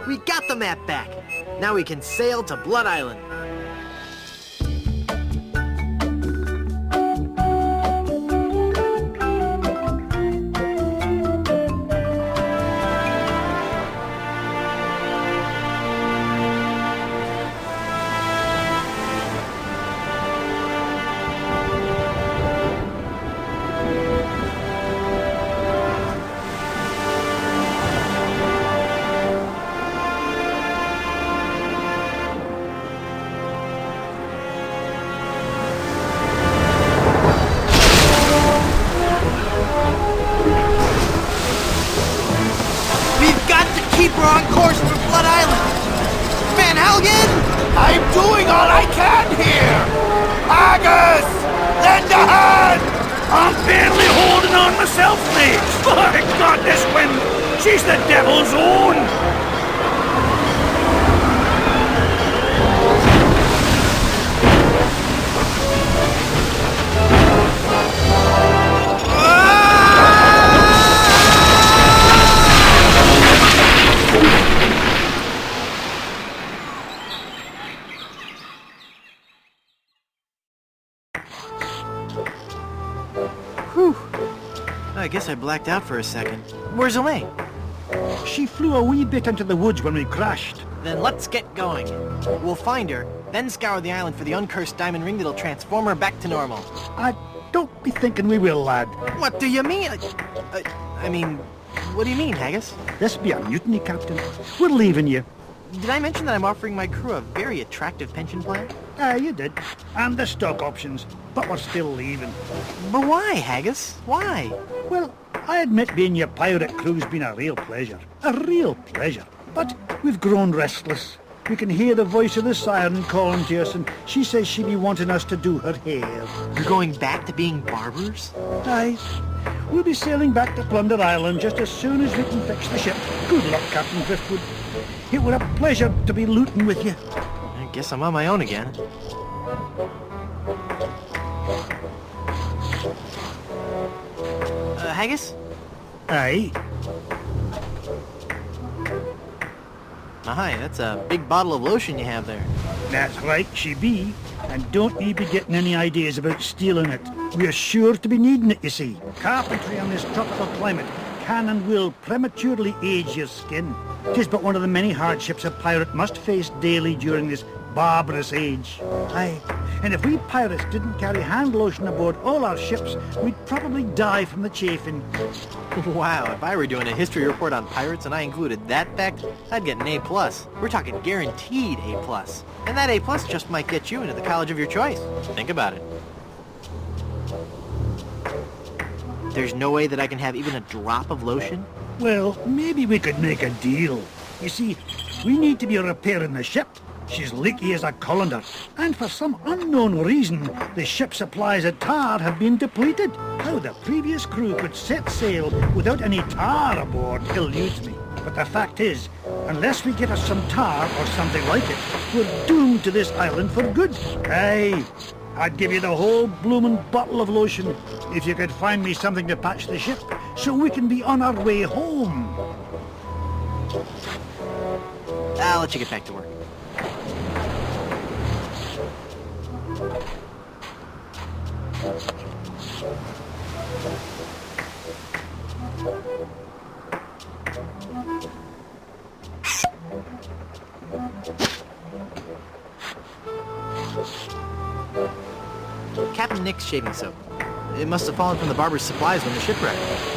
We got the map back! Now we can sail to Blood Island. We're on course for Blood Island! Van Helgen! I'm doing all I can here! Agus! Lend a hand! I'm barely holding on myself, mate! My God, this wind! She's the devil's own! Whew. I guess I blacked out for a second. Where's Elaine? She flew a wee bit into the woods when we crashed. Then let's get going. We'll find her, then scour the island for the uncursed diamond ring that'll transform her back to normal. Don't be thinking we will, lad. What do you mean? I mean, what do you mean, Haggis? This be a mutiny, Captain. We're leaving you. Did I mention that I'm offering my crew a very attractive pension plan? You did. And the stock options. But we're still leaving. But why, Haggis? Why? Well, I admit being your pirate crew's been a real pleasure. A real pleasure. But we've grown restless. We can hear the voice of the siren calling to us, and she says she be wanting us to do her hair. You're going back to being barbers? Aye. We'll be sailing back to Plunder Island just as soon as we can fix the ship. Good luck, Captain Driftwood. It was a pleasure to be looting with you. I guess I'm on my own again. Haggis? Aye. Aye, that's a big bottle of lotion you have there. That's right, she be. And don't ye be getting any ideas about stealing it. We're sure to be needing it, you see. Carpentry on this tropical climate can and will prematurely age your skin. 'Tis but one of the many hardships a pirate must face daily during this barbarous age. Aye, and if we pirates didn't carry hand lotion aboard all our ships, we'd probably die from the chafing. Wow, if I were doing a history report on pirates and I included that fact, I'd get an A+. We're talking guaranteed A+. And that A+ just might get you into the college of your choice. Think about it. There's no way that I can have even a drop of lotion? Well, maybe we could make a deal. You see, we need to be repairing the ship. She's leaky as a colander, and for some unknown reason, the ship's supplies of tar have been depleted. How the previous crew could set sail without any tar aboard eludes me. But the fact is, unless we get us some tar or something like it, we're doomed to this island for good. Aye, I'd give you the whole bloomin' bottle of lotion if you could find me something to patch the ship so we can be on our way home. I'll let you get back to work. Captain Nick's shaving soap. It must have fallen from the barber's supplies when the ship wrecked.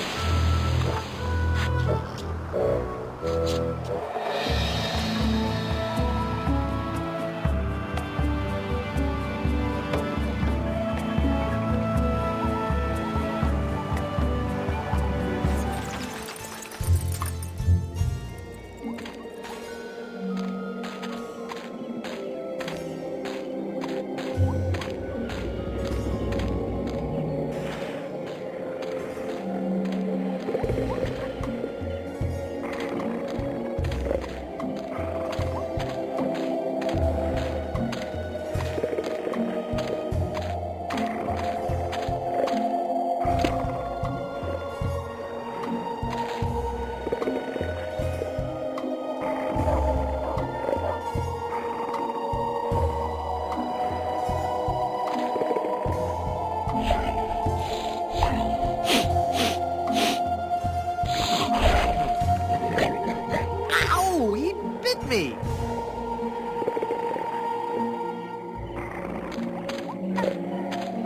me!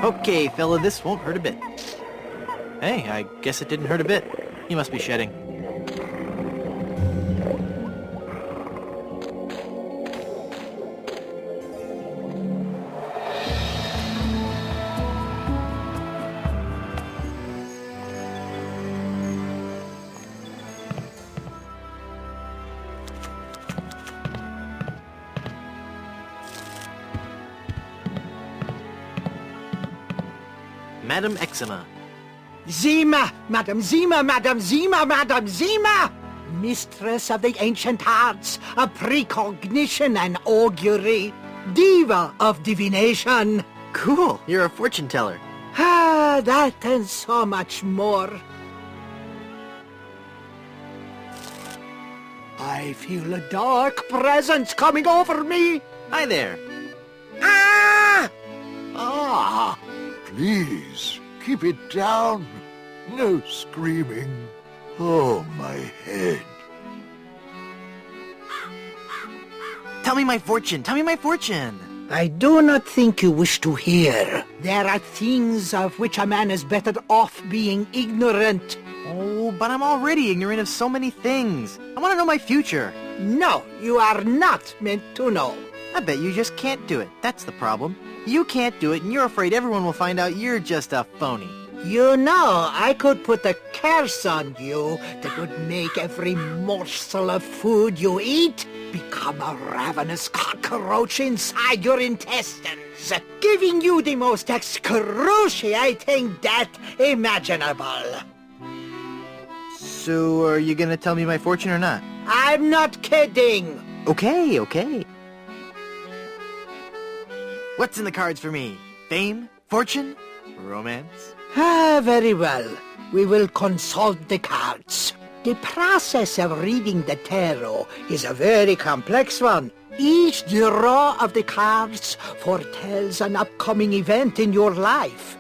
Okay, fella, this won't hurt a bit. Hey, I guess it didn't hurt a bit. He must be shedding. Madam Eczema. Zima, Madam Zima, Madam Zima, Madam Zima! Mistress of the ancient arts, of precognition and augury, diva of divination. Cool, you're a fortune teller. Ah, that and so much more. I feel a dark presence coming over me. Hi there. Ah! Ah! Please, keep it down. No screaming. Oh, my head. Tell me my fortune, tell me my fortune. I do not think you wish to hear. There are things of which a man is better off being ignorant. Oh, but I'm already ignorant of so many things. I want to know my future. No, you are not meant to know. I bet you just can't do it. That's the problem. You can't do it, and you're afraid everyone will find out you're just a phony. You know, I could put a curse on you that would make every morsel of food you eat become a ravenous cockroach inside your intestines, giving you the most excruciating death imaginable. So, are you gonna tell me my fortune or not? I'm not kidding. Okay, okay. What's in the cards for me? Fame? Fortune? Romance? Ah, very well. We will consult the cards. The process of reading the tarot is a very complex one. Each draw of the cards foretells an upcoming event in your life.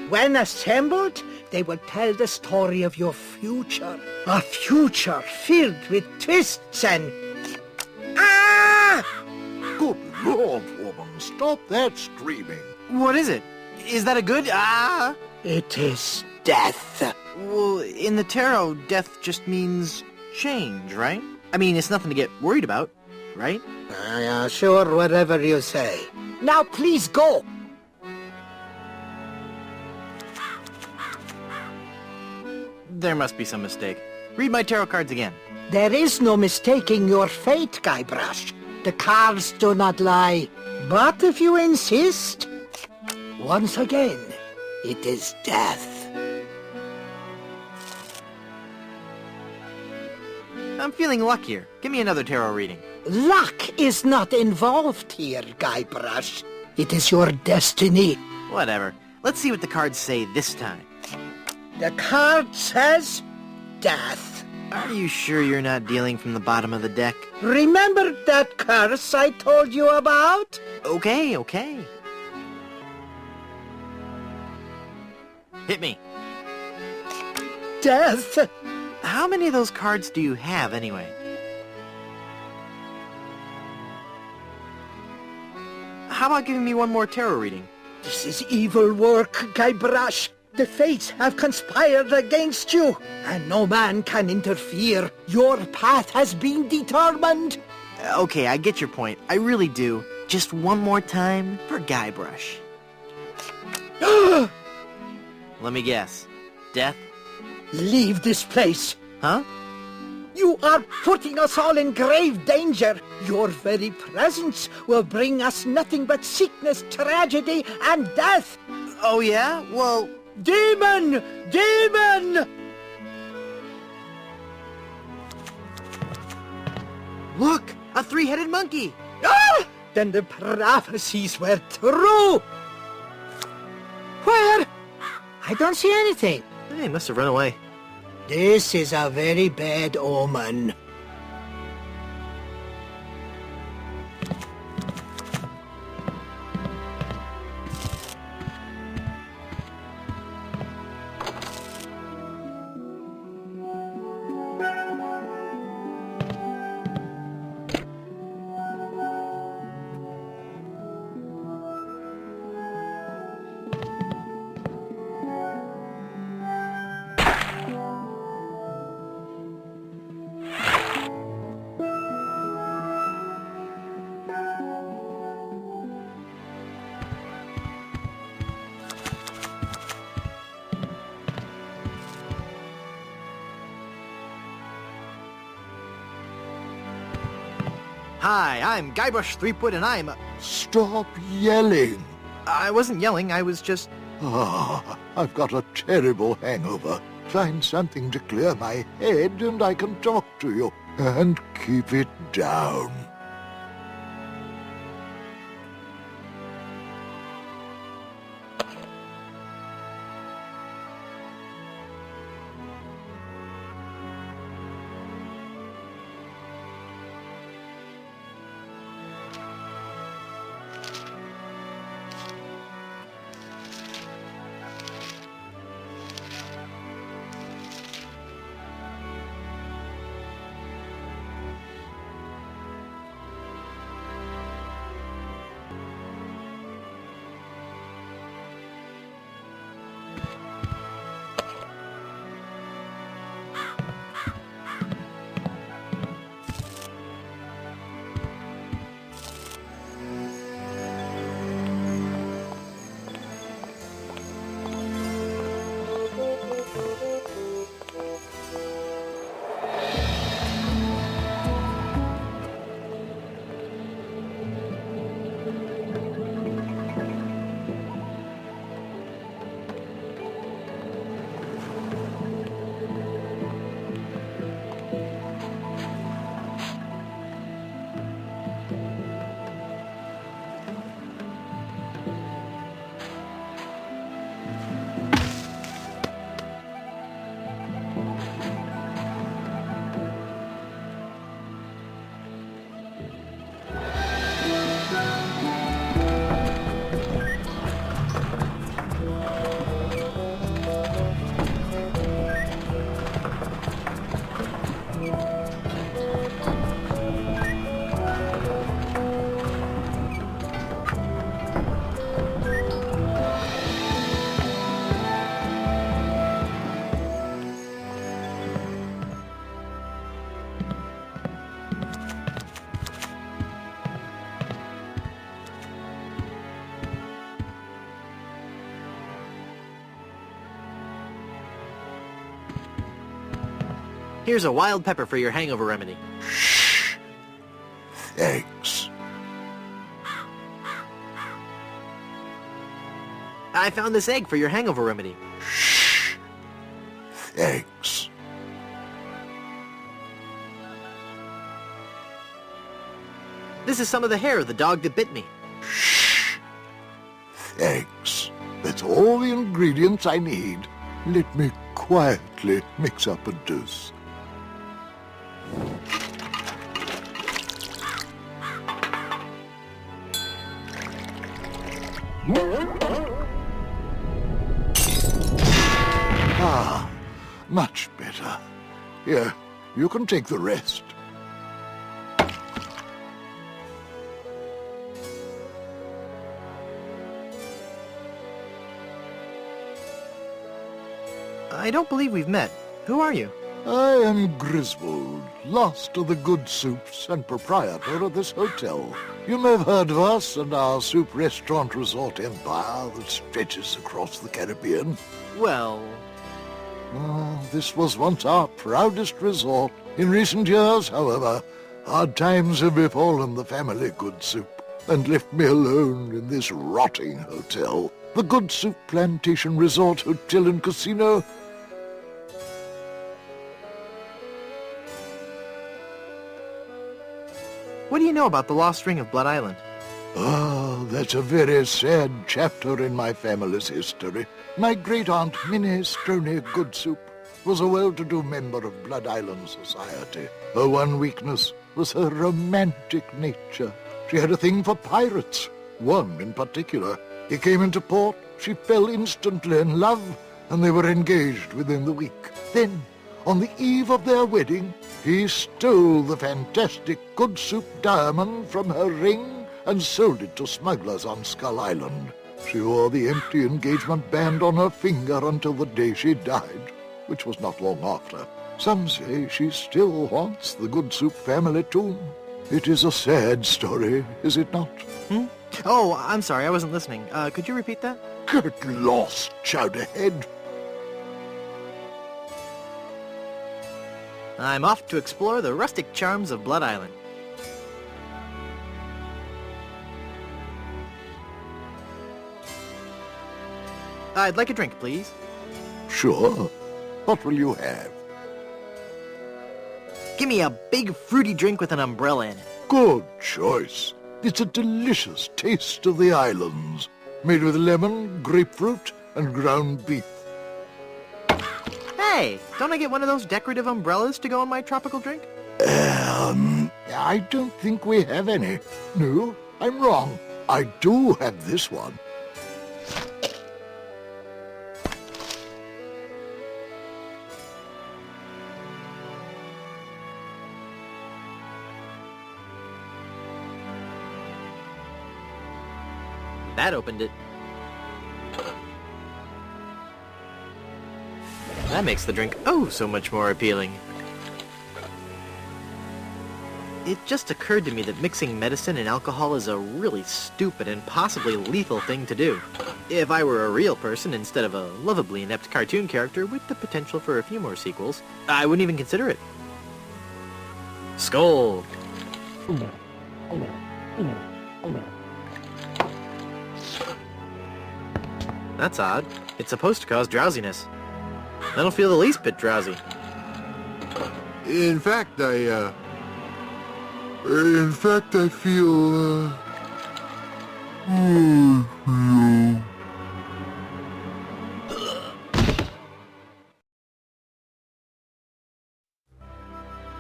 When assembled, they will tell the story of your future. A future filled with twists and... Ah! Good Lord, woman, stop that screaming. What is it? Is that a good... Ah? It is death. Well, in the tarot, death just means change, right? I mean, it's nothing to get worried about, right? Sure, whatever you say. Now please go. There must be some mistake. Read my tarot cards again. There is no mistaking your fate, Guybrush. The cards do not lie. But if you insist, once again, it is death. I'm feeling luckier. Give me another tarot reading. Luck is not involved here, Guybrush. It is your destiny. Whatever. Let's see what the cards say this time. The card says death. Are you sure you're not dealing from the bottom of the deck? Remember that curse I told you about? Okay, okay. Hit me. Death. How many of those cards do you have, anyway? How about giving me one more tarot reading? This is evil work, Guybrush. The fates have conspired against you, and no man can interfere. Your path has been determined. Okay, I get your point. I really do. Just one more time for Guybrush. Let me guess. Death? Leave this place. Huh? You are putting us all in grave danger. Your very presence will bring us nothing but sickness, tragedy, and death. Oh, yeah? Well... Demon! Demon! Look! A three-headed monkey! Ah! Then the prophecies were true! Where? I don't see anything. Hey, must have run away. This is a very bad omen. Hi, I'm Guybrush Threepwood, and I'm... Stop yelling. I wasn't yelling, I was just... I've got a terrible hangover. Find something to clear my head and I can talk to you. And keep it down. Here's a wild pepper for your hangover remedy. Shh. Thanks. I found this egg for your hangover remedy. Shh. Thanks. This is some of the hair of the dog that bit me. Shh. Thanks. That's all the ingredients I need. Let me quietly mix up a dose. Ah, much better. Here, you can take the rest. I don't believe we've met. Who are you? I am Griswold, last of the good soups and proprietor of this hotel. You may have heard of us and our soup restaurant resort empire that stretches across the Caribbean. Well... This was once our proudest resort. In recent years, however, hard times have befallen the family Good Soup and left me alone in this rotting hotel. The Good Soup Plantation Resort Hotel and Casino. What do you know about the lost ring of Blood Island? Oh, that's a very sad chapter in my family's history. My great-aunt Minnie Stroney Good Soup was a well-to-do member of Blood Island society. Her one weakness was her romantic nature. She had a thing for pirates, one in particular. He came into port, she fell instantly in love, and they were engaged within the week. Then, on the eve of their wedding, he stole the fantastic Good Soup diamond from her ring and sold it to smugglers on Skull Island. She wore the empty engagement band on her finger until the day she died, which was not long after. Some say she still haunts the Good Soup family tomb. It is a sad story, is it not? Oh, I'm sorry, I wasn't listening. Could you repeat that? Get lost, Chowderhead. I'm off to explore the rustic charms of Blood Island. I'd like a drink, please. Sure. What will you have? Give me a big fruity drink with an umbrella in it. Good choice. It's a delicious taste of the islands, made with lemon, grapefruit, and ground beef. Hey, don't I get one of those decorative umbrellas to go in my tropical drink? I don't think we have any. No, I'm wrong. I do have this one. That opened it. That makes the drink oh so much more appealing. It just occurred to me that mixing medicine and alcohol is a really stupid and possibly lethal thing to do. If I were a real person instead of a lovably inept cartoon character with the potential for a few more sequels, I wouldn't even consider it. Skull! That's odd. It's supposed to cause drowsiness. I don't feel the least bit drowsy. In fact, I feel,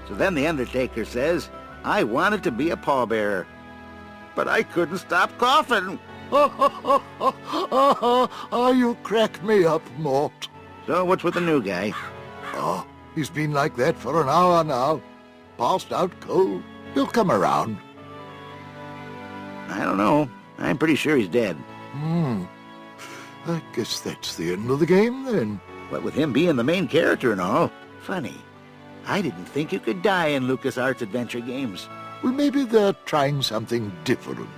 So then the Undertaker says, I wanted to be a pallbearer, but I couldn't stop coughing. Oh, you crack me up, Mort. So what's with the new guy? Oh, he's been like that for an hour now. Passed out cold. He'll come around. I don't know. I'm pretty sure he's dead. I guess that's the end of the game, then. What with him being the main character and all. Funny. I didn't think you could die in LucasArts adventure games. Well, maybe they're trying something different.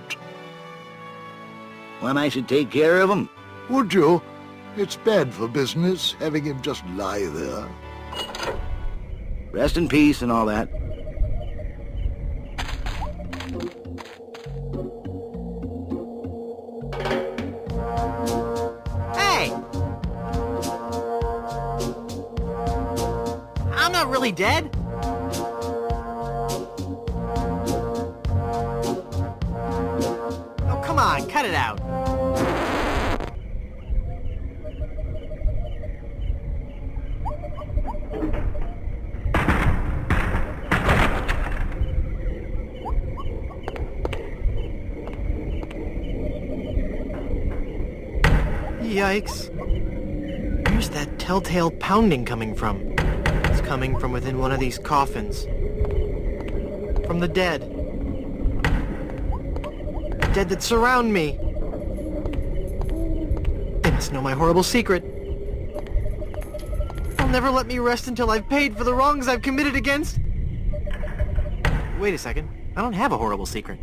When I should take care of him. Would you? It's bad for business, having him just lie there. Rest in peace and all that. Hey! I'm not really dead. Oh, come on, cut it out. Yikes. Where's that telltale pounding coming from? It's coming from within one of these coffins. From the dead. The dead that surround me. They must know my horrible secret. They'll never let me rest until I've paid for the wrongs I've committed against... Wait a second. I don't have a horrible secret.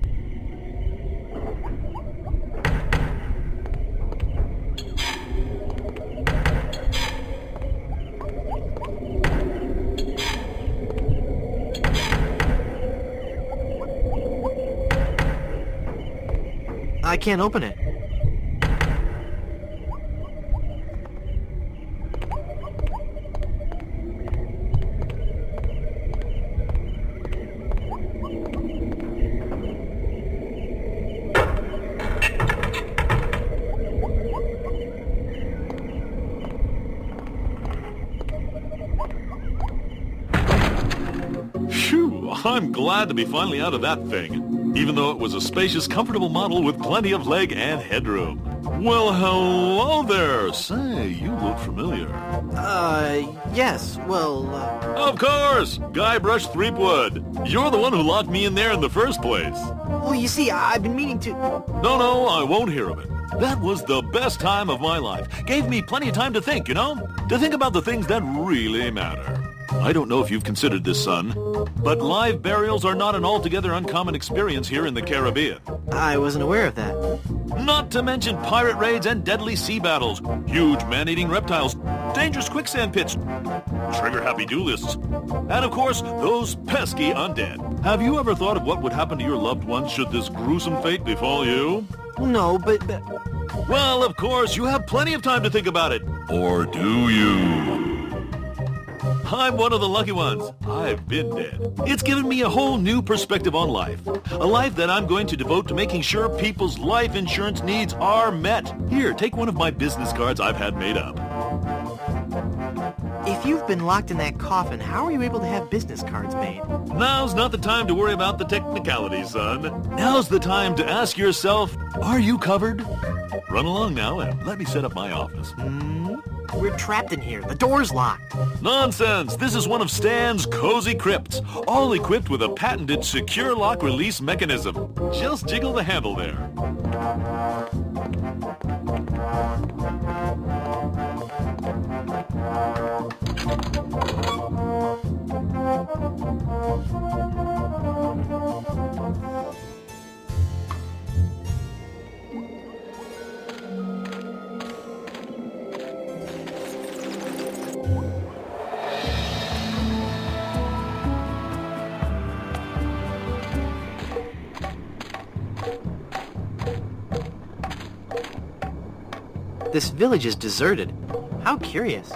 I can't open it. Phew, I'm glad to be finally out of that thing, even though it was a spacious, comfortable model with plenty of leg and headroom. Well, hello there. Say, you look familiar. Yes, well, Of course! Guybrush Threepwood. You're the one who locked me in there in the first place. Well, you see, I've been meaning to... No, I won't hear of it. That was the best time of my life. Gave me plenty of time to think, you know? To think about the things that really matter. I don't know if you've considered this, son, but live burials are not an altogether uncommon experience here in the Caribbean. I wasn't aware of that. Not to mention pirate raids and deadly sea battles, huge man-eating reptiles, dangerous quicksand pits, trigger-happy duelists, and of course, those pesky undead. Have you ever thought of what would happen to your loved ones should this gruesome fate befall you? No, but Well, of course, you have plenty of time to think about it. Or do you? I'm one of the lucky ones. I've been dead. It's given me a whole new perspective on life. A life that I'm going to devote to making sure people's life insurance needs are met. Here, take one of my business cards I've had made up. If you've been locked in that coffin, how are you able to have business cards made? Now's not the time to worry about the technicalities, son. Now's the time to ask yourself, are you covered? Run along now and let me set up my office. We're trapped in here. The door's locked. Nonsense! This is one of Stan's cozy crypts, all equipped with a patented secure lock release mechanism. Just jiggle the handle there. This village is deserted. How curious.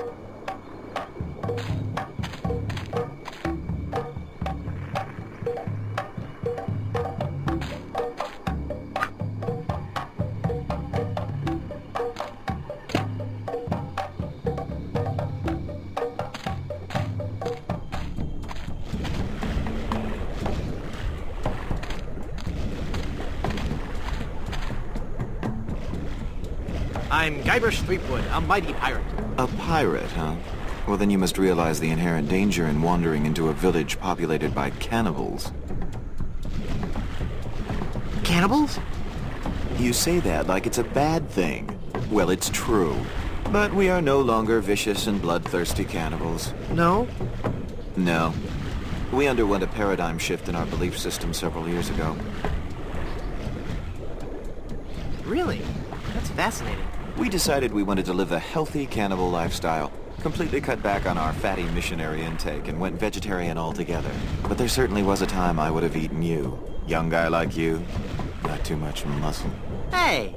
I'm Guybrush Threepwood, a mighty pirate. A pirate, huh? Well, then you must realize the inherent danger in wandering into a village populated by cannibals. Cannibals? You say that like it's a bad thing. Well, it's true. But we are no longer vicious and bloodthirsty cannibals. No? No. We underwent a paradigm shift in our belief system several years ago. Really? That's fascinating. We decided we wanted to live a healthy cannibal lifestyle, completely cut back on our fatty missionary intake, and went vegetarian altogether. But there certainly was a time I would have eaten you. Young guy like you, not too much muscle. Hey!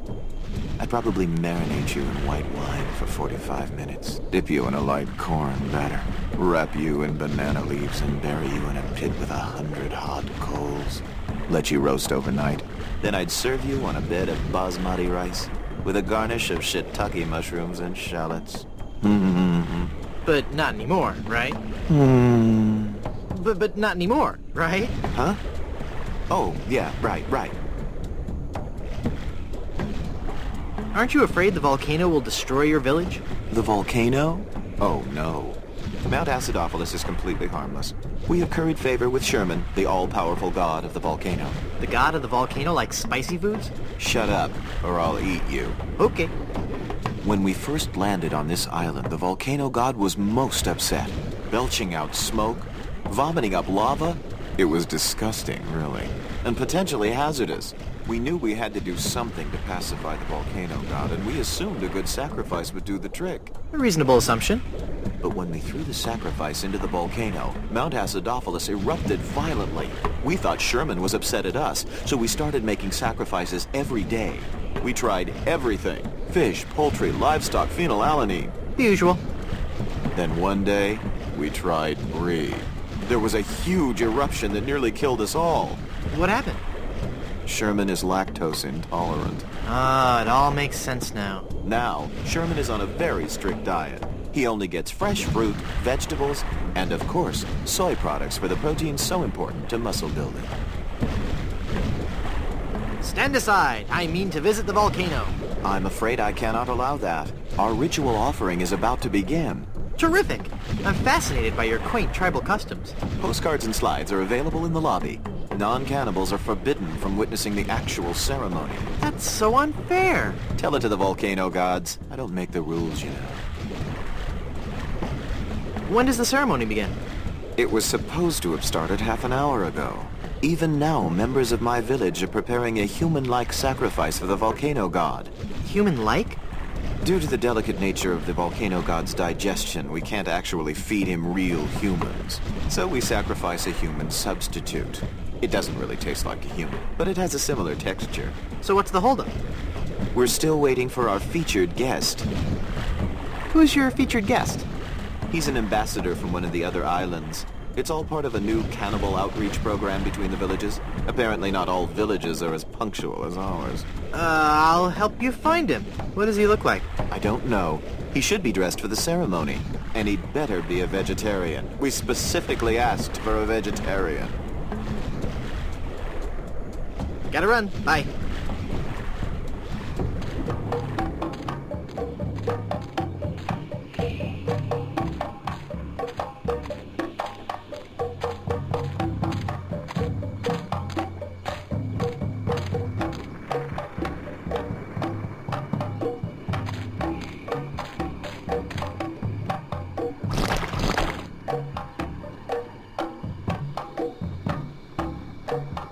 I'd probably marinate you in white wine for 45 minutes, dip you in a light corn batter, wrap you in banana leaves, and bury you in a pit with 100 hot coals. Let you roast overnight. Then I'd serve you on a bed of basmati rice, with a garnish of shiitake mushrooms and shallots. But not anymore, right? But not anymore, right? Huh? Oh, yeah, right. Aren't you afraid the volcano will destroy your village? The volcano? Oh, no. Mount Acidophilus is completely harmless. We have curried favor with Sherman, the all-powerful god of the volcano. The god of the volcano likes spicy foods? Shut up, or I'll eat you. Okay. When we first landed on this island, the volcano god was most upset, belching out smoke, vomiting up lava. It was disgusting, really, and potentially hazardous. We knew we had to do something to pacify the volcano god, and we assumed a good sacrifice would do the trick. A reasonable assumption. But when we threw the sacrifice into the volcano, Mount Acidophilus erupted violently. We thought Sherman was upset at us, so we started making sacrifices every day. We tried everything: fish, poultry, livestock, phenylalanine. The usual. Then one day, we tried brie. There was a huge eruption that nearly killed us all. What happened? Sherman is lactose intolerant. Ah, it all makes sense now. Now, Sherman is on a very strict diet. He only gets fresh fruit, vegetables, and of course, soy products for the proteins so important to muscle building. Stand aside. I mean to visit the volcano. I'm afraid I cannot allow that. Our ritual offering is about to begin. Terrific. I'm fascinated by your quaint tribal customs. Postcards and slides are available in the lobby. Non-cannibals are forbidden from witnessing the actual ceremony. That's so unfair. Tell it to the volcano gods. I don't make the rules, you know. When does the ceremony begin? It was supposed to have started half an hour ago. Even now, members of my village are preparing a human-like sacrifice for the volcano god. Human-like? Due to the delicate nature of the volcano god's digestion, we can't actually feed him real humans. So we sacrifice a human substitute. It doesn't really taste like a human, but it has a similar texture. So what's the holdup? We're still waiting for our featured guest. Who's your featured guest? He's an ambassador from one of the other islands. It's all part of a new cannibal outreach program between the villages. Apparently not all villages are as punctual as ours. I'll help you find him. What does he look like? I don't know. He should be dressed for the ceremony. And he'd better be a vegetarian. We specifically asked for a vegetarian. Gotta run. Bye.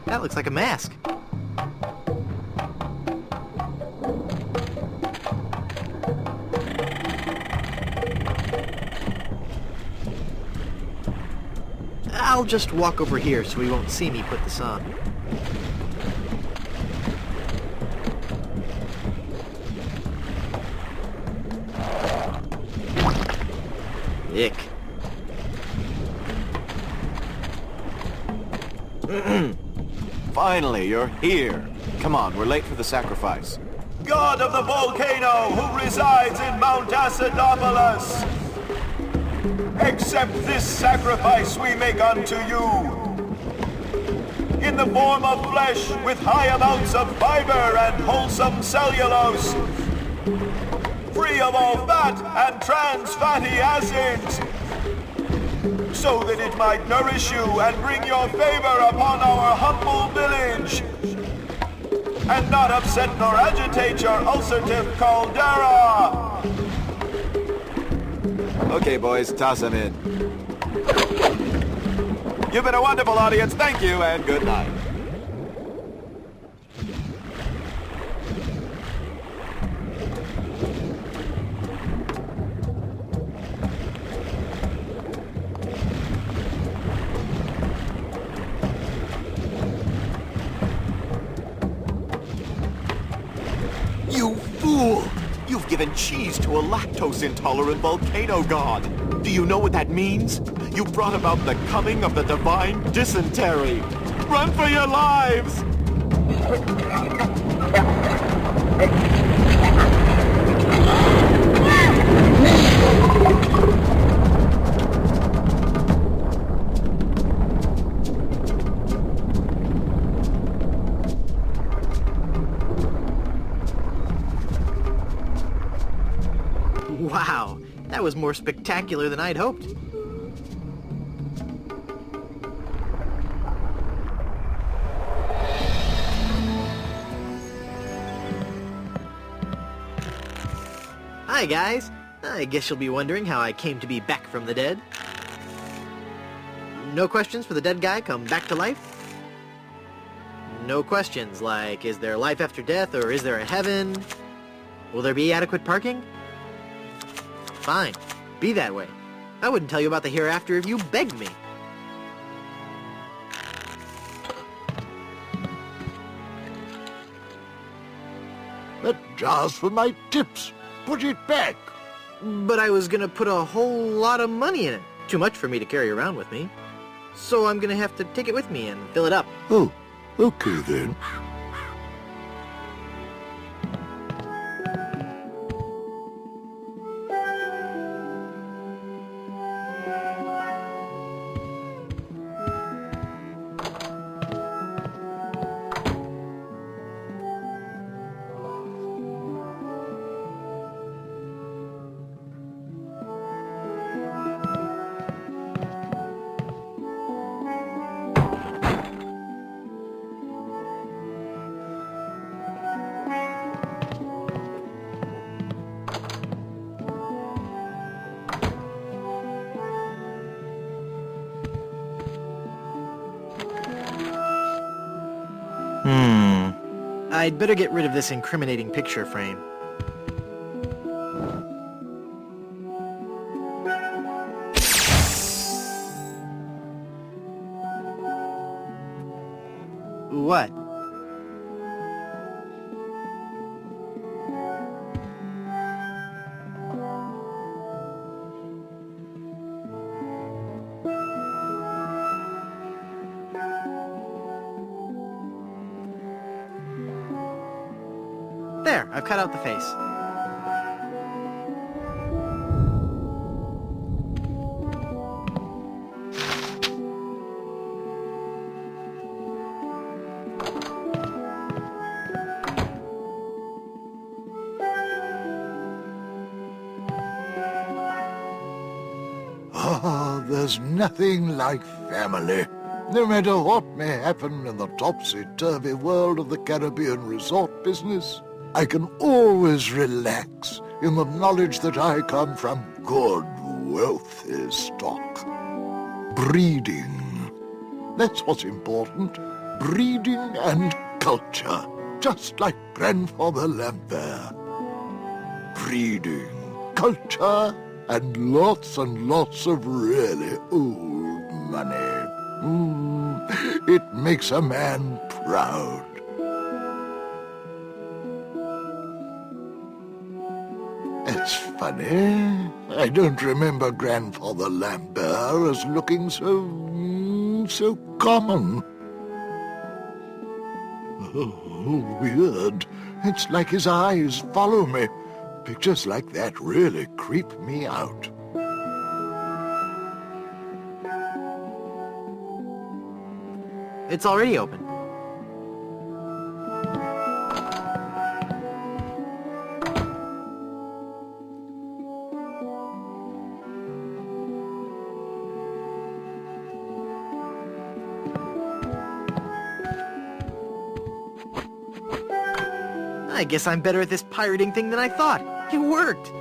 That looks like a mask. I'll just walk over here so he won't see me put this on. Ick. Finally, you're here. Come on, we're late for the sacrifice. God of the volcano who resides in Mount Acidopolis, accept this sacrifice we make unto you. In the form of flesh with high amounts of fiber and wholesome cellulose, free of all fat and trans fatty acids, so that it might nourish you and bring your favor upon our humble village, and not upset nor agitate your ulcerative caldera. Okay, boys, toss him in. You've been a wonderful audience. Thank you, and good night. You fool! You've given cheese to a lactose-intolerant volcano god! Do you know what that means? You brought about the coming of the divine dysentery! Run for your lives! Wow, that was more spectacular than I'd hoped. Hi guys, I guess you'll be wondering how I came to be back from the dead. No questions for the dead guy come back to life? No questions like, is there life after death or is there a heaven? Will there be adequate parking? Fine, be that way. I wouldn't tell you about the hereafter if you begged me. That jar's for my tips. Put it back. But I was gonna put a whole lot of money in it. Too much for me to carry around with me. So I'm gonna have to take it with me and fill it up. Oh, okay then. I'd better get rid of this incriminating picture frame. What? There, I've cut out the face. Ah, there's nothing like family. No matter what may happen in the topsy-turvy world of the Caribbean resort business, I can always relax in the knowledge that I come from good, wealthy stock. Breeding. That's what's important. Breeding and culture. Just like Grandfather Lambert. Breeding, culture, and lots of really old money. It makes a man proud. It's funny. I don't remember Grandfather Lambert as looking so common. Oh, weird. It's like his eyes follow me. Pictures like that really creep me out. It's already open. I guess I'm better at this pirating thing than I thought. It worked!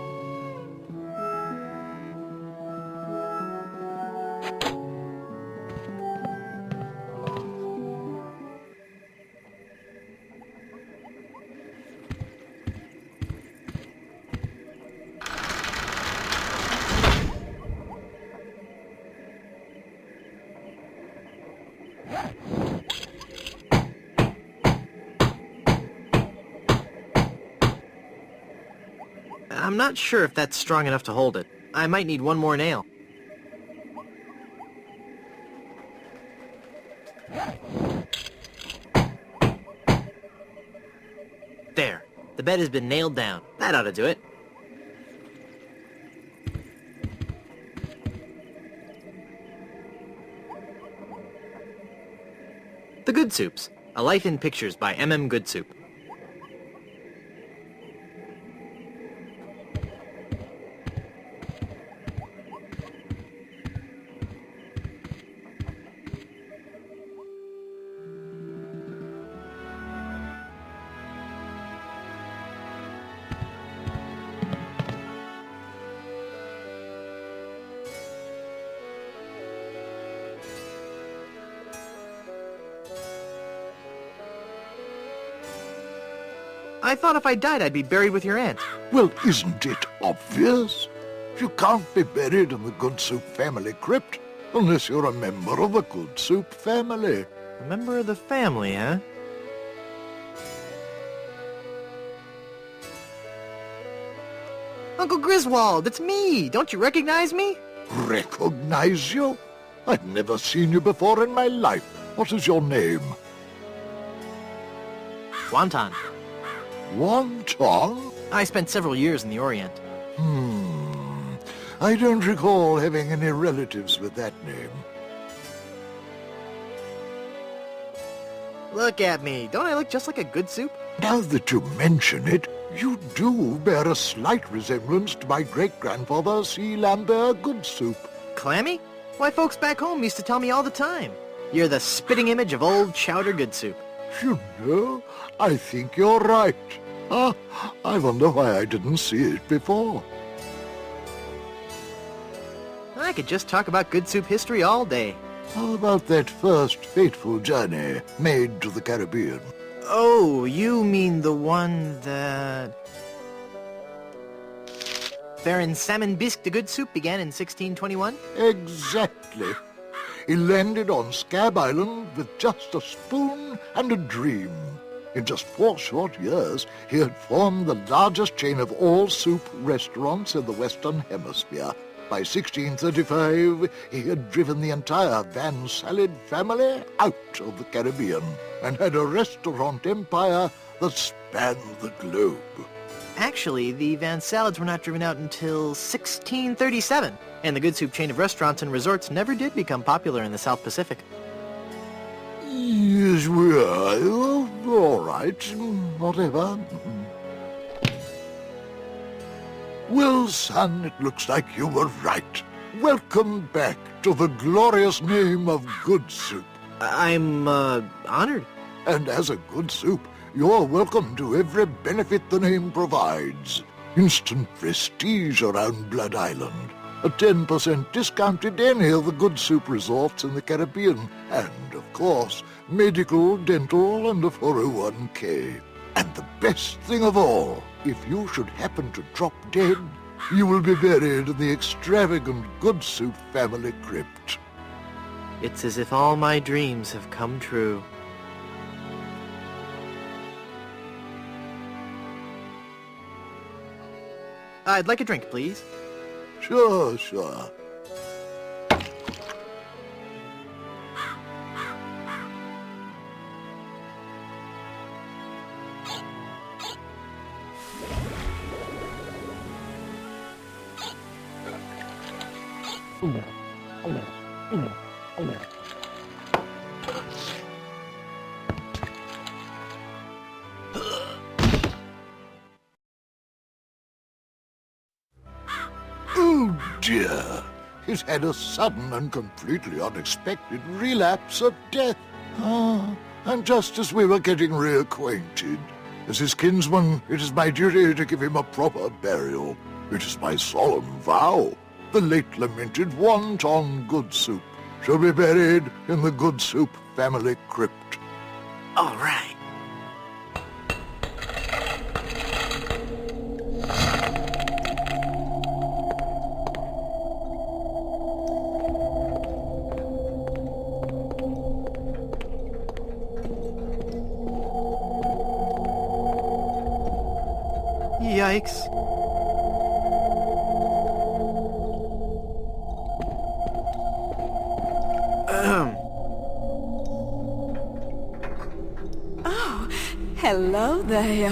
I'm not sure if that's strong enough to hold it. I might need one more nail. There. The bed has been nailed down. That ought to do it. The Good Soups. A Life in Pictures by M.M. Goodsoup. I thought if I died, I'd be buried with your aunt. Well, isn't it obvious? You can't be buried in the Goodsoup family crypt unless you're a member of the Goodsoup family. A member of the family, huh? Uncle Griswold, it's me! Don't you recognize me? Recognize you? I've never seen you before in my life. What is your name? Wonton. Wonton? I spent several years in the Orient. I don't recall having any relatives with that name. Look at me. Don't I look just like a good soup? Now that you mention it, you do bear a slight resemblance to my great-grandfather C. Lambert Goodsoup. Clammy? Why, folks back home used to tell me all the time. You're the spitting image of old Chowder Goodsoup. You know, I think you're right. I wonder why I didn't see it before. I could just talk about good soup history all day. How about that first fateful journey made to the Caribbean? Oh, you mean the one that... Baron Salmon Bisque de Goodsoup began in 1621? Exactly. He landed on Scab Island with just a spoon and a dream. In just 4 short years, he had formed the largest chain of all-soup restaurants in the Western Hemisphere. By 1635, he had driven the entire Van Salad family out of the Caribbean and had a restaurant empire that span the globe. Actually, the Van Salads were not driven out until 1637, and the Good Soup chain of restaurants and resorts never did become popular in the South Pacific. Yes, we are. All right, whatever. Well, son, it looks like you were right. Welcome back to the glorious name of Good Soup. I'm, honored. And as a Good Soup, you're welcome to every benefit the name provides. Instant prestige around Blood Island. A 10% discount at any of the Good Soup resorts in the Caribbean. And, of course, medical, dental, and a 401k. And the best thing of all, if you should happen to drop dead, you will be buried in the extravagant Good Soup family crypt. It's as if all my dreams have come true. I'd like a drink, please. Sure, sure. Oh dear, he's had a sudden and completely unexpected relapse of death. And just as we were getting reacquainted, as his kinsman, it is my duty to give him a proper burial. It is my solemn vow. The late lamented wonton Good Soup shall be buried in the Good Soup family crypt. All right. Yikes. Oh, hello there.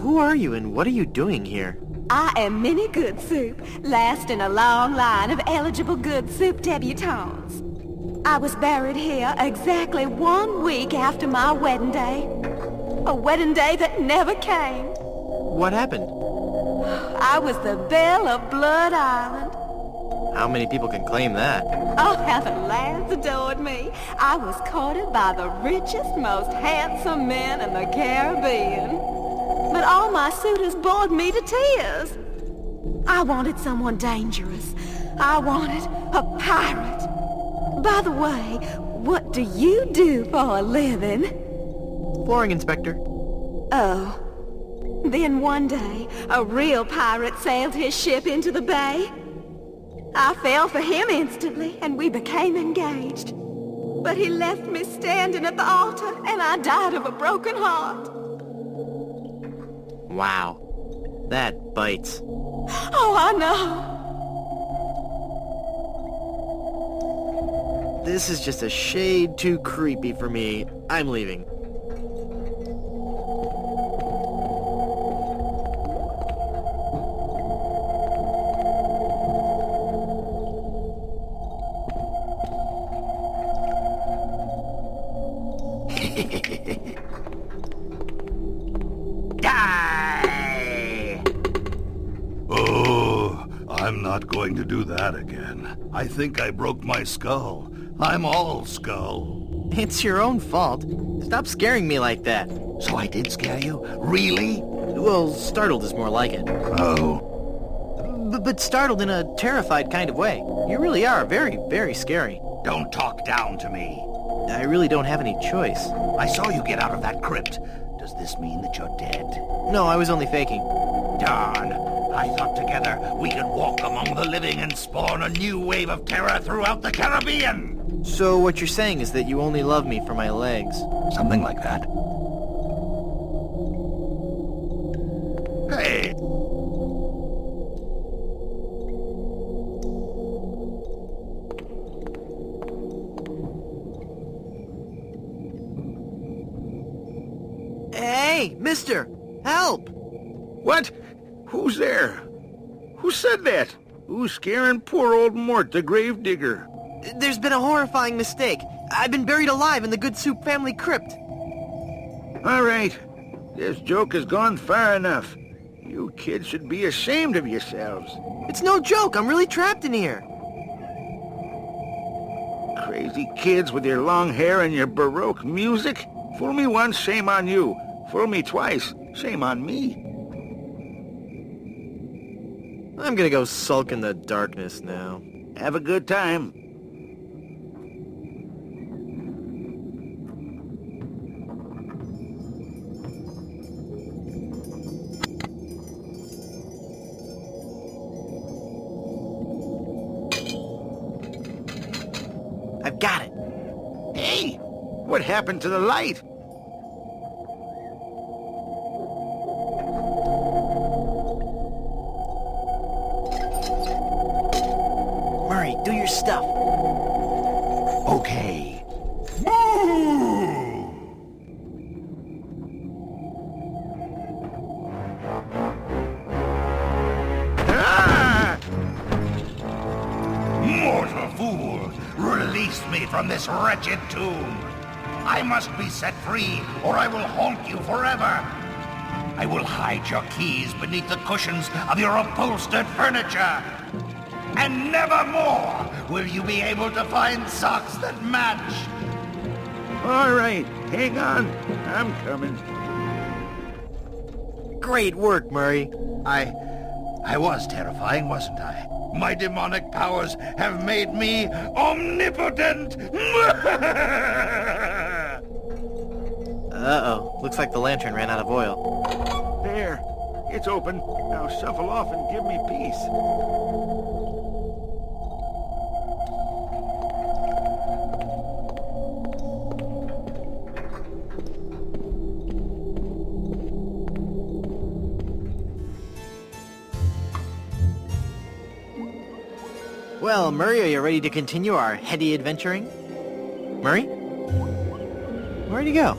Who are you and what are you doing here? I am Minnie Good Soup, last in a long line of eligible Good Soup debutantes. I was buried here exactly 1 week after my wedding day. A wedding day that never came. What happened? I was the belle of Blood Island. How many people can claim that? Oh, how the lads adored me. I was courted by the richest, most handsome men in the Caribbean. But all my suitors bored me to tears. I wanted someone dangerous. I wanted a pirate. By the way, what do you do for a living? Flooring inspector. Oh. Then one day, a real pirate sailed his ship into the bay. I fell for him instantly, and we became engaged. But he left me standing at the altar, and I died of a broken heart. Wow. That bites. Oh, I know. This is just a shade too creepy for me. I'm leaving. Die! Oh, I'm not going to do that again. I think I broke my skull. I'm all skull. It's your own fault. Stop scaring me like that. So I did scare you? Really? Well, startled is more like it. Oh. But startled in a terrified kind of way. You really are very, very scary. Don't talk down to me. I really don't have any choice. I saw you get out of that crypt. Does this mean that you're dead? No, I was only faking. Darn. I thought together we could walk among the living and spawn a new wave of terror throughout the Caribbean. So what you're saying is that you only love me for my legs. Something like that. Hey! Hey, mister! Help! What? Who's there? Who said that? Who's scaring poor old Mort, the gravedigger? There's been a horrifying mistake. I've been buried alive in the Good Soup family crypt. All right. This joke has gone far enough. You kids should be ashamed of yourselves. It's no joke. I'm really trapped in here. Crazy kids with your long hair and your Baroque music. Fool me once, shame on you. Fool me twice, shame on me. I'm gonna go sulk in the darkness now. Have a good time. I've got it. Hey, what happened to the light? Murray, do your stuff. Okay. Ah! Mortal fool! Release me from this wretched tomb! I must be set free, or I will haunt you forever! I will hide your keys beneath the cushions of your upholstered furniture! And never more will you be able to find socks that match! All right, hang on. I'm coming. Great work, Murray. I was terrifying, wasn't I? My demonic powers have made me omnipotent! Uh-oh. Looks like the lantern ran out of oil. There. It's open. Now shuffle off and give me peace. Well, Murray, are you ready to continue our heady adventuring? Murray? Where'd he go?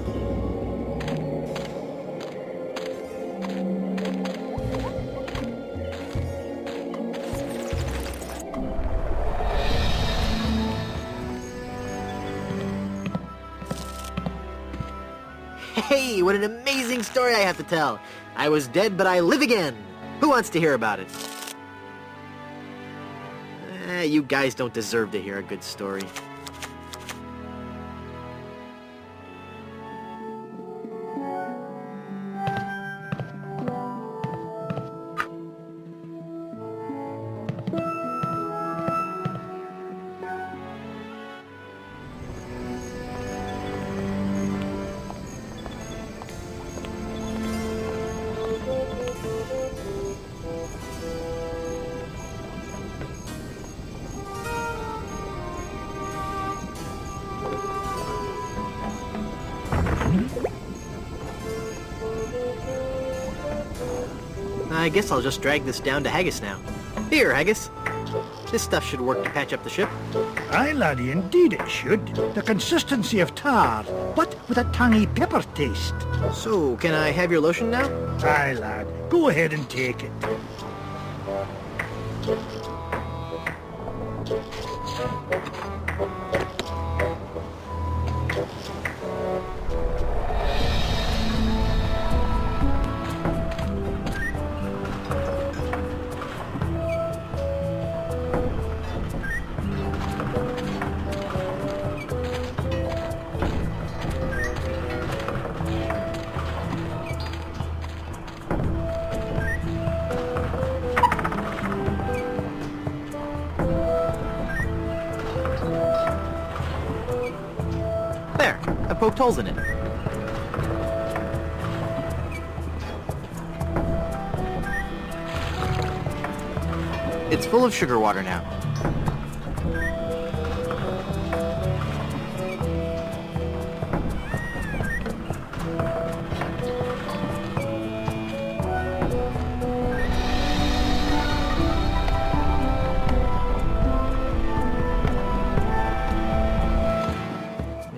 Hey, what an amazing story I have to tell. I was dead, but I live again. Who wants to hear about it? You guys don't deserve to hear a good story. I guess I'll just drag this down to Haggis now. Here, Haggis. This stuff should work to patch up the ship. Aye, laddie, indeed it should. The consistency of tar, but with a tangy pepper taste. So, can I have your lotion now? Aye, lad. Go ahead and take it. There, I poked holes in it. It's full of sugar water now.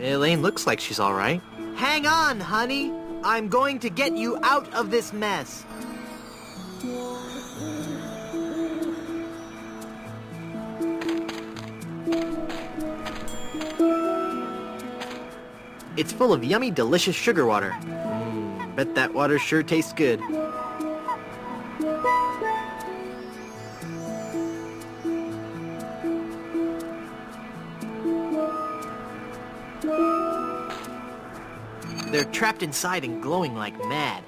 Elaine looks like she's all right. Hang on, honey. I'm going to get you out of this mess. It's full of yummy, delicious sugar water. Bet that water sure tastes good. They're trapped inside and glowing like mad.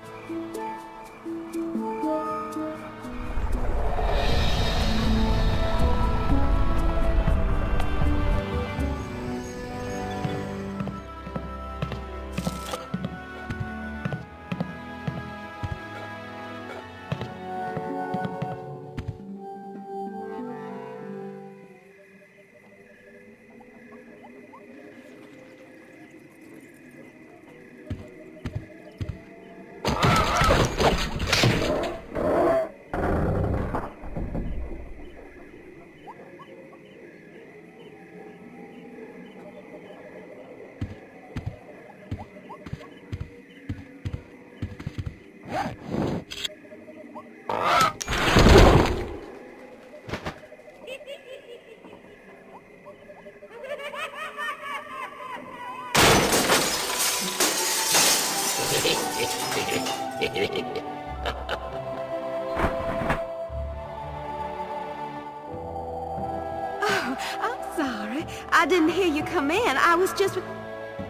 Oh, I'm sorry. I didn't hear you come in. I was just with...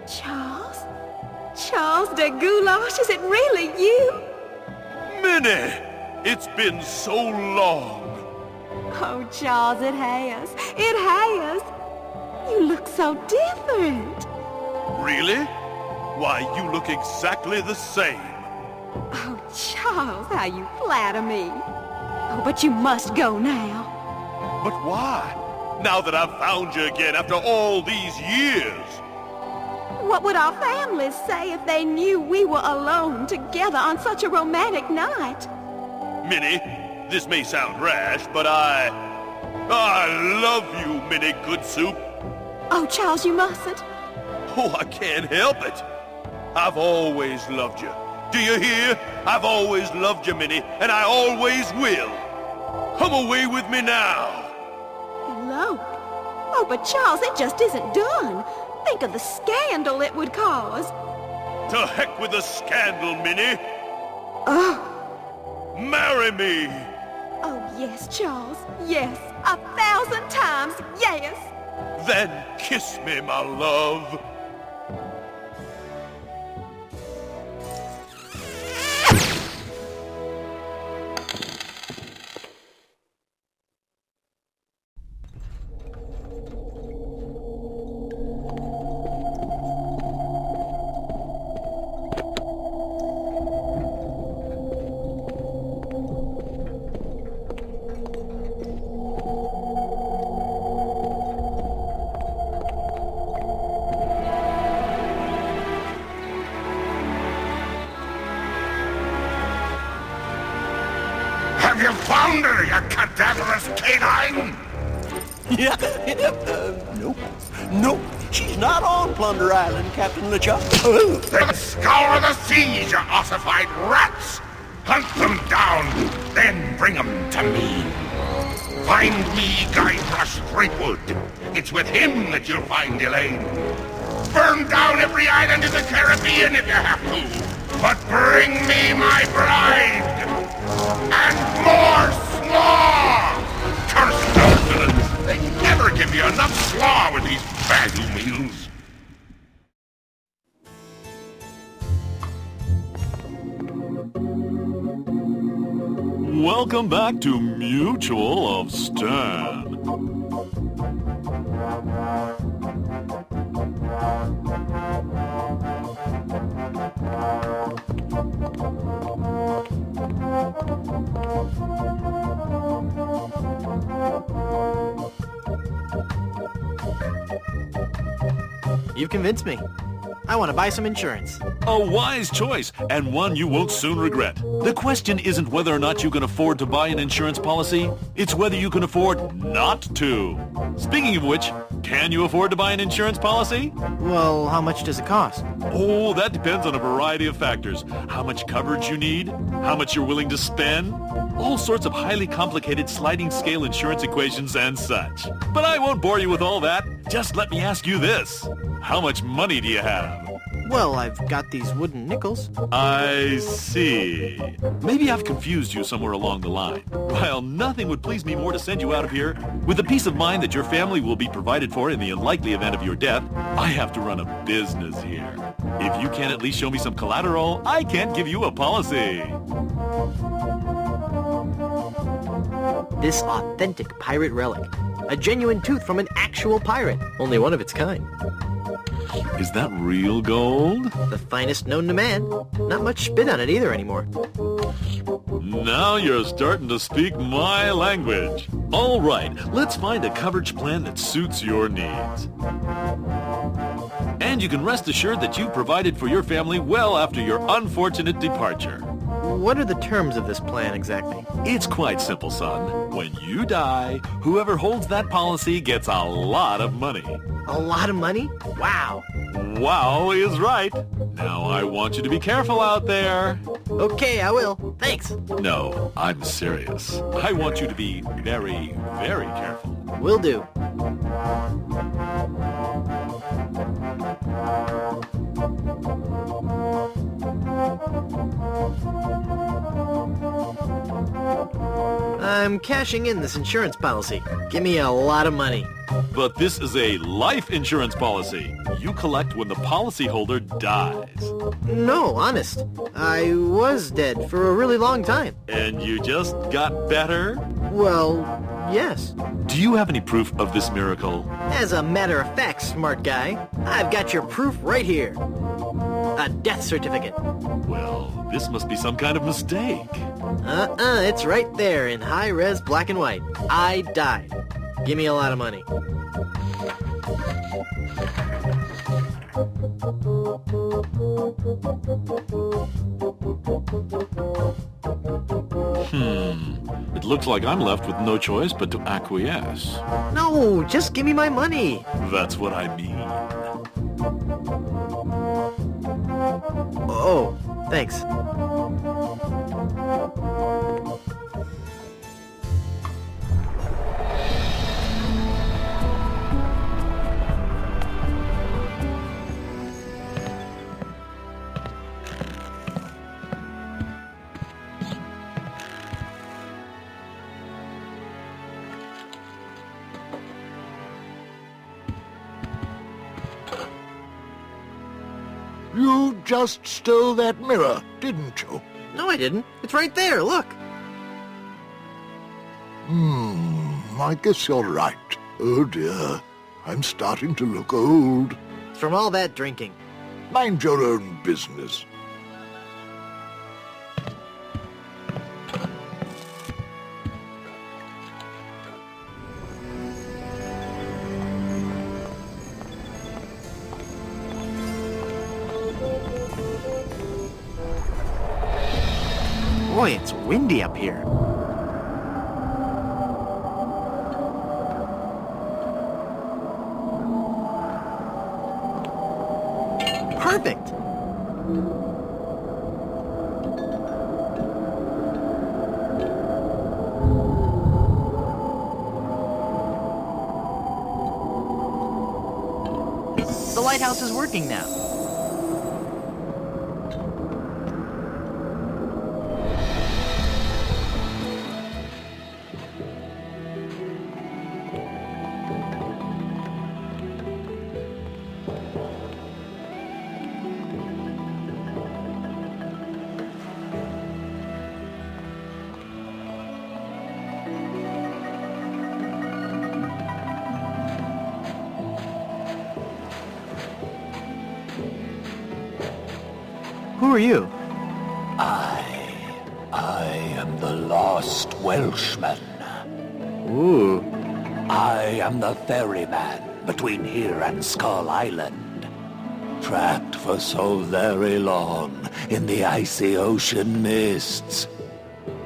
Charles? Charles de Goulash, is it really you? Minnie! It's been so long. Oh, Charles, it has. It has. You look so different. Really? Why, you look exactly the same. Oh, Charles, how you flatter me. Oh, but you must go now. But why? Now that I've found you again after all these years. What would our families say if they knew we were alone together on such a romantic night? Minnie, this may sound rash, but I love you, Minnie Good Soup. Oh, Charles, you mustn't. Oh, I can't help it. I've always loved you. Do you hear? I've always loved you, Minnie, and I always will. Come away with me now. Elope? Oh, but Charles, it just isn't done. Think of the scandal it would cause. To heck with the scandal, Minnie. Oh. Marry me. Oh, yes, Charles. Yes. 1,000 times yes. Then kiss me, my love. Have you found her, you cadaverous canine? Yeah, nope. Nope, she's not on Plunder Island, Captain LeChuck. Then scour the seas, you ossified rats! Hunt them down, then bring them to me. Find me Guybrush Threepwood. It's with him that you'll find Elaine. Burn down every island in the Caribbean if you have to. But bring me my bride! And more slaw! Curse those villains! They never give you enough slaw with these value meals. Welcome back to Mutual of Stan. You've convinced me. I want to buy some insurance. A wise choice, and one you won't soon regret. The question isn't whether or not you can afford to buy an insurance policy. It's whether you can afford not to. Speaking of which, Can you afford to buy an insurance policy? Well, how much does it cost? Oh, that depends on a variety of factors. How much coverage you need, how much you're willing to spend, all sorts of highly complicated sliding scale insurance equations and such. But I won't bore you with all that. Just let me ask you this. How much money do you have? Well, I've got these wooden nickels. I see. Maybe I've confused you somewhere along the line. While nothing would please me more to send you out of here, with the peace of mind that your family will be provided for in the unlikely event of your death, I have to run a business here. If you can't at least show me some collateral, I can't give you a policy. This authentic pirate relic. A genuine tooth from an actual pirate. Only one of its kind. Is that real gold? The finest known to man. Not much spit on it either anymore. Now you're starting to speak my language. All right, let's find a coverage plan that suits your needs. And you can rest assured that you've provided for your family well after your unfortunate departure. What are the terms of this plan exactly? It's quite simple, son. When you die, whoever holds that policy gets a lot of money. A lot of money? Wow. Wow is right. Now I want you to be careful out there. Okay, I will. Thanks. No, I'm serious. I want you to be very, very careful. Will do. I'm cashing in this insurance policy. Give me a lot of money. But this is a life insurance policy. You collect when the policyholder dies. No, honest. I was dead for a really long time. And you just got better? Well, yes. Do you have any proof of this miracle? As a matter of fact, smart guy, I've got your proof right here. A death certificate. Well, this must be some kind of mistake. It's right there in high-res black and white. I died. Give me a lot of money. It looks like I'm left with no choice but to acquiesce. No, just give me my money. That's what I mean. Oh, thanks. You just stole that mirror, didn't you? No, I didn't. It's right there, look. I guess you're right. Oh dear, I'm starting to look old. It's from all that drinking. Mind your own business. Boy, it's windy up here. Perfect! The lighthouse is working now. Who are you? I am the lost Welshman. Ooh. I am the ferryman between here and Skull Island. Trapped for so very long in the icy ocean mists.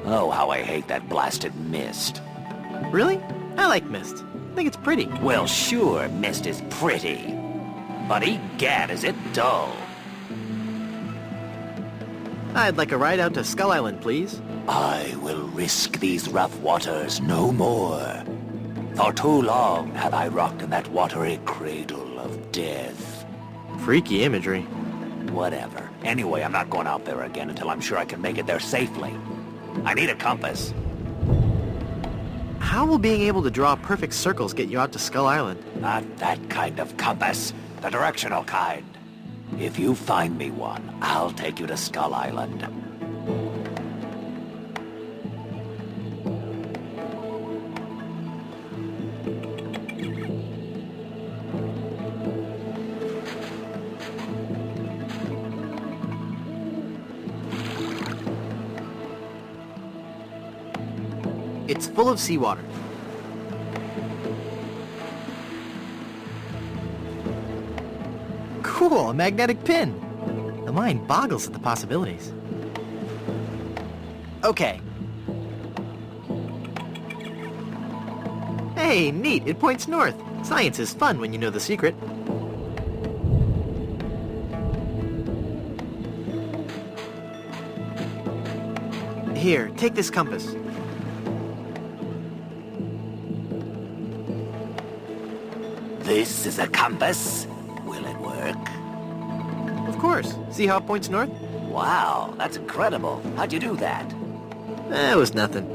Oh, how I hate that blasted mist. Really? I like mist. I think it's pretty. Well, sure, mist is pretty. But egad, is it dull. I'd like a ride out to Skull Island, please. I will risk these rough waters no more. For too long have I rocked in that watery cradle of death. Freaky imagery. Whatever. Anyway, I'm not going out there again until I'm sure I can make it there safely. I need a compass. How will being able to draw perfect circles get you out to Skull Island? Not that kind of compass. The directional kind. If you find me one, I'll take you to Skull Island. It's full of seawater. Cool, a magnetic pin. The mind boggles at the possibilities. Okay. Hey, neat, it points north. Science is fun when you know the secret. Here, take this compass. This is a compass? Will it work? Of course. See how it points north? Wow, that's incredible. How'd you do that? It was nothing.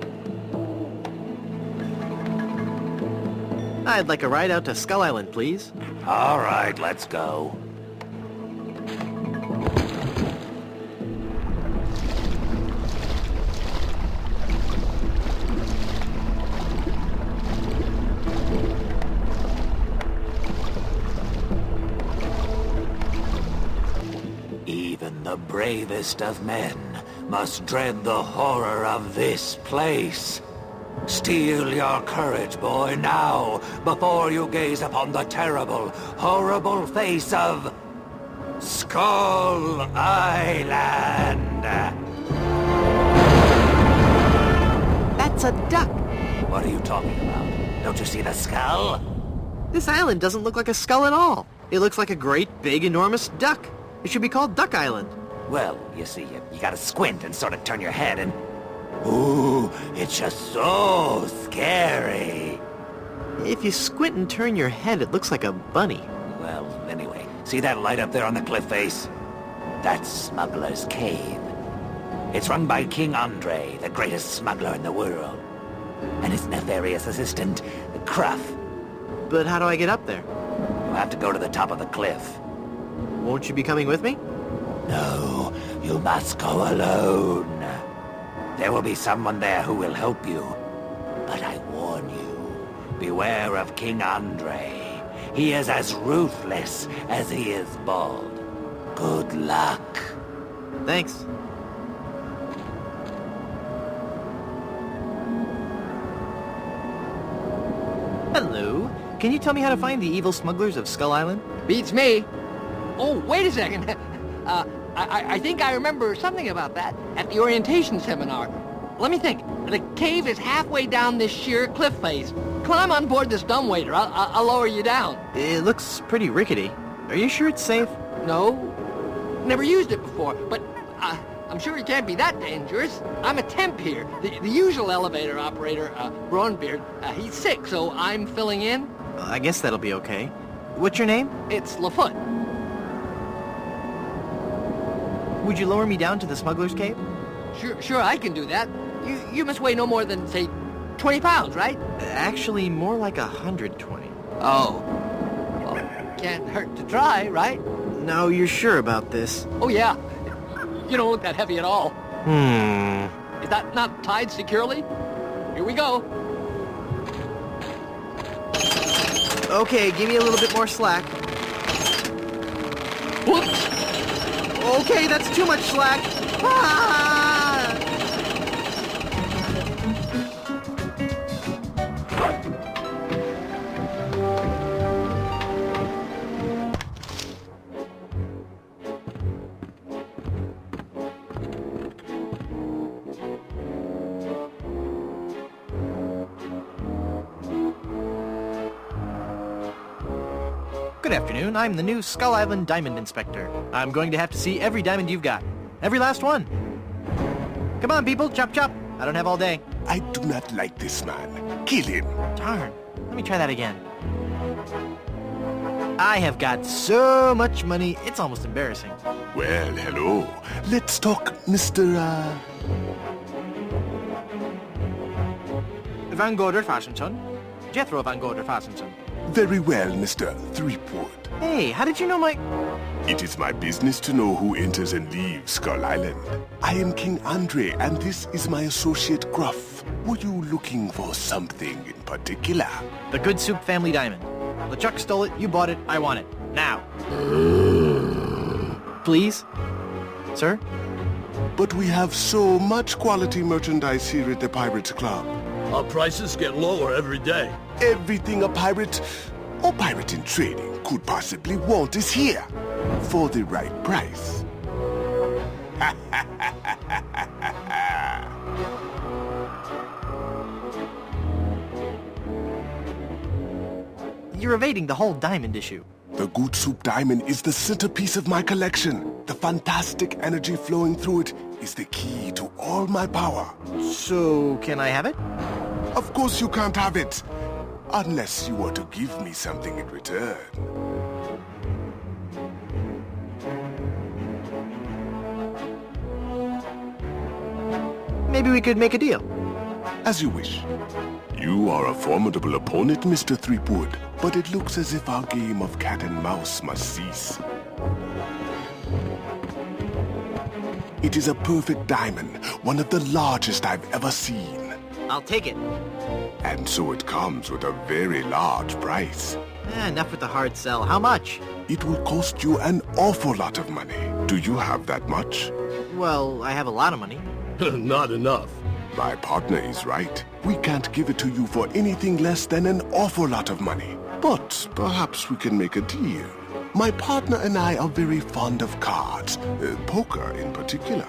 I'd like a ride out to Skull Island, please. All right, let's go. Even the bravest of men must dread the horror of this place. Steel your courage, boy, now, before you gaze upon the terrible, horrible face of Skull Island. That's a duck. What are you talking about? Don't you see the skull? This island doesn't look like a skull at all. It looks like a great, big, enormous duck. It should be called Duck Island. Well, you see, you gotta squint and sort of turn your head and... Ooh, it's just so scary. If you squint and turn your head, it looks like a bunny. Well, anyway, see that light up there on the cliff face? That's Smuggler's Cave. It's run by King Andre, the greatest smuggler in the world. And his nefarious assistant, Cruff. But how do I get up there? You'll have to go to the top of the cliff. Won't you be coming with me? No, you must go alone. There will be someone there who will help you. But I warn you, beware of King Andre. He is as ruthless as he is bald. Good luck. Thanks. Hello. Can you tell me how to find the evil smugglers of Skull Island? Beats me. Oh, wait a second. I think I remember something about that at the orientation seminar. Let me think. The cave is halfway down this sheer cliff face. Climb on board this dumbwaiter. I'll lower you down. It looks pretty rickety. Are you sure it's safe? No. Never used it before, but I'm sure it can't be that dangerous. I'm a temp here. The usual elevator operator, Braunbeard, he's sick, so I'm filling in. I guess that'll be okay. What's your name? It's Lafoot. Would you lower me down to the smuggler's cave? Sure, I can do that. You must weigh no more than, say, 20 pounds, right? Actually, more like 120. Oh. Well, can't hurt to try, right? No, you're sure about this? Oh, yeah. You don't look that heavy at all. Is that not tied securely? Here we go. Okay, give me a little bit more slack. Whoops. Okay, that's too much slack. Ah! Good afternoon. I'm the new Skull Island Diamond Inspector. I'm going to have to see every diamond you've got. Every last one. Come on, people. Chop, chop. I don't have all day. I do not like this man. Kill him. Darn. Let me try that again. I have got so much money, it's almost embarrassing. Well, hello. Let's talk, Mr. Van Gorder Fashington. Jethro Van Gorder Fashington. Very well, Mr. Threepwood. Hey, how did you know my... It is my business to know who enters and leaves Skull Island. I am King Andre, and this is my associate Gruff. Were you looking for something in particular? The Good Soup family diamond. LeChuck stole it, you bought it, I want it. Now. Please? Sir? But we have so much quality merchandise here at the Pirates Club. Our prices get lower every day. Everything a pirate or pirate in trading could possibly want is here. For the right price. You're evading the whole diamond issue. The Good Soup diamond is the centerpiece of my collection. The fantastic energy flowing through it is the key to all my power. So, can I have it? Of course you can't have it. Unless you were to give me something in return. Maybe we could make a deal. As you wish. You are a formidable opponent, Mr. Threepwood, but it looks as if our game of cat and mouse must cease. It is a perfect diamond, one of the largest I've ever seen. I'll take it. And so it comes with a very large price. Enough with the hard sell. How much? It will cost you an awful lot of money. Do you have that much? Well, I have a lot of money. Not enough. My partner is right. We can't give it to you for anything less than an awful lot of money. But perhaps we can make a deal. My partner and I are very fond of cards, poker in particular.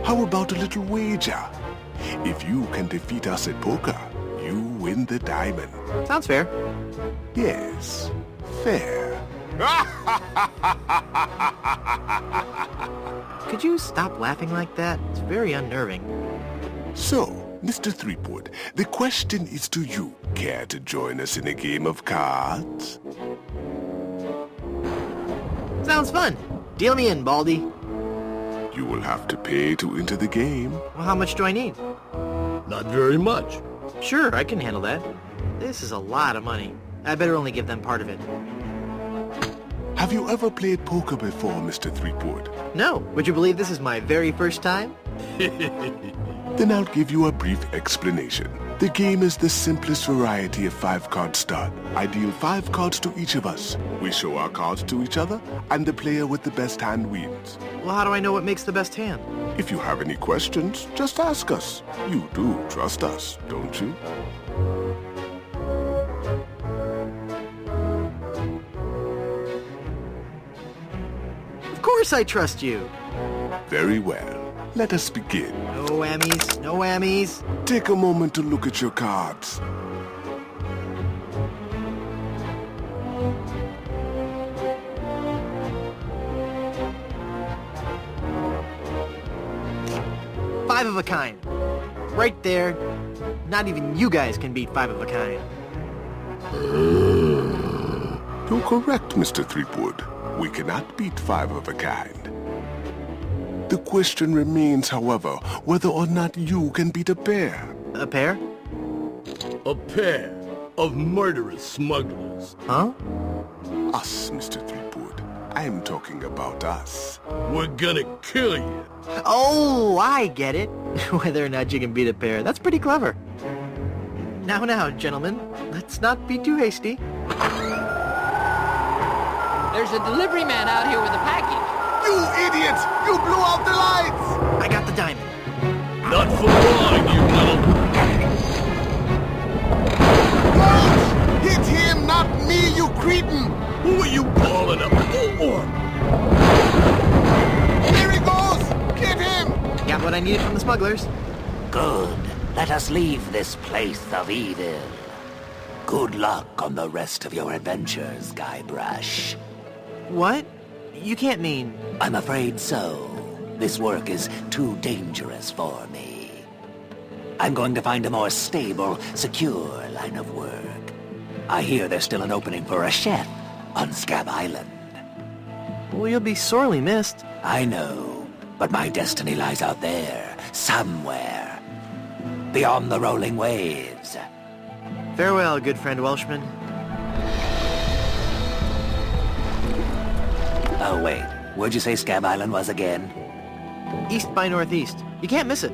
How about a little wager? If you can defeat us at poker, you win the diamond. Sounds fair. Yes, fair. Could you stop laughing like that? It's very unnerving. So, Mr. Threepwood, the question is to you. Care to join us in a game of cards? Sounds fun. Deal me in, Baldy. You will have to pay to enter the game. Well, how much do I need? Not very much. Sure, I can handle that. This is a lot of money. I better only give them part of it. Have you ever played poker before, Mr. Threepwood? No. Would you believe this is my very first time? Then I'll give you a brief explanation. The game is the simplest variety of 5-card stud. I deal 5 cards to each of us. We show our cards to each other, and the player with the best hand wins. Well, how do I know what makes the best hand? If you have any questions, just ask us. You do trust us, don't you? Of course I trust you. Very well. Let us begin. No whammies, no whammies. Take a moment to look at your cards. Five of a kind. Right there. Not even you guys can beat 5 of a kind. You're correct, Mr. Threepwood. We cannot beat 5 of a kind. The question remains, however, whether or not you can beat a pair. A pair? A pair of murderous smugglers. Huh? Us, Mr. Threepwood. I am talking about us. We're gonna kill you. Oh, I get it. Whether or not you can beat a pair. That's pretty clever. Now, gentlemen. Let's not be too hasty. There's a delivery man out here with a package. You idiots! You blew out the lights! I got the diamond. Not for long, you little... Watch! Hit him, not me, you cretin! Who are you calling up for? There he goes! Get him! Got what I needed from the smugglers. Good. Let us leave this place of evil. Good luck on the rest of your adventures, Guybrush. What? You can't mean... I'm afraid so. This work is too dangerous for me. I'm going to find a more stable, secure line of work. I hear there's still an opening for a chef on Scab Island. Well, you'll be sorely missed. I know, but my destiny lies out there, somewhere. Beyond the rolling waves. Farewell, good friend Welshman. Oh, wait. Where'd you say Scab Island was again? East by northeast. You can't miss it.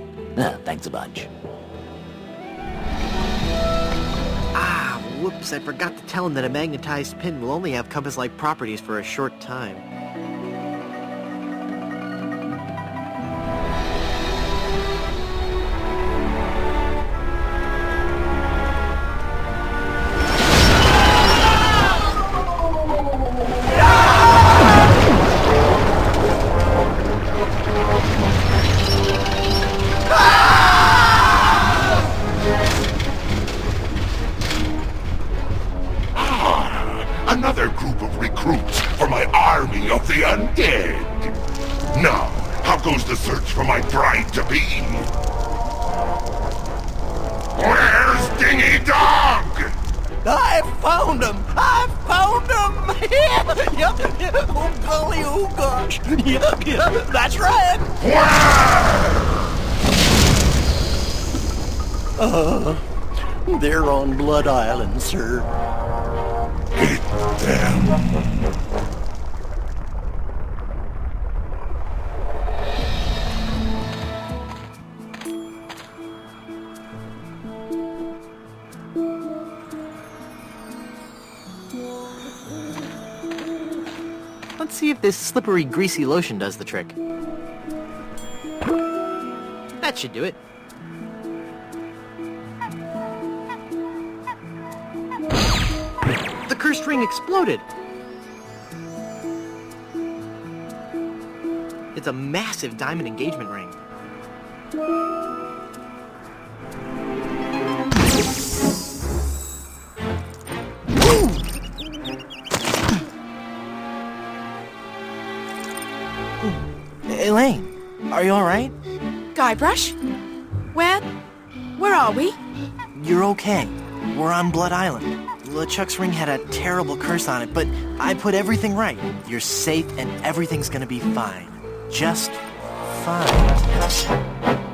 Thanks a bunch. Ah, whoops, I forgot to tell him that a magnetized pin will only have compass-like properties for a short time. Another group of recruits for my army of the undead. Now, how goes the search for my bride-to-be? Where's Dingy Dog? I found him! I found him! Yep. Oh, golly, oh, gosh. Yep, that's right. Where? They're on Blood Island, sir. Get them. Let's see if this slippery, greasy lotion does the trick. That should do it. The cursed ring exploded! It's a massive diamond engagement ring. Elaine, are you alright? Guybrush? Where are we? You're okay. We're on Blood Island. LeChuck's ring had a terrible curse on it, but I put everything right. You're safe and everything's gonna be fine. Just fine.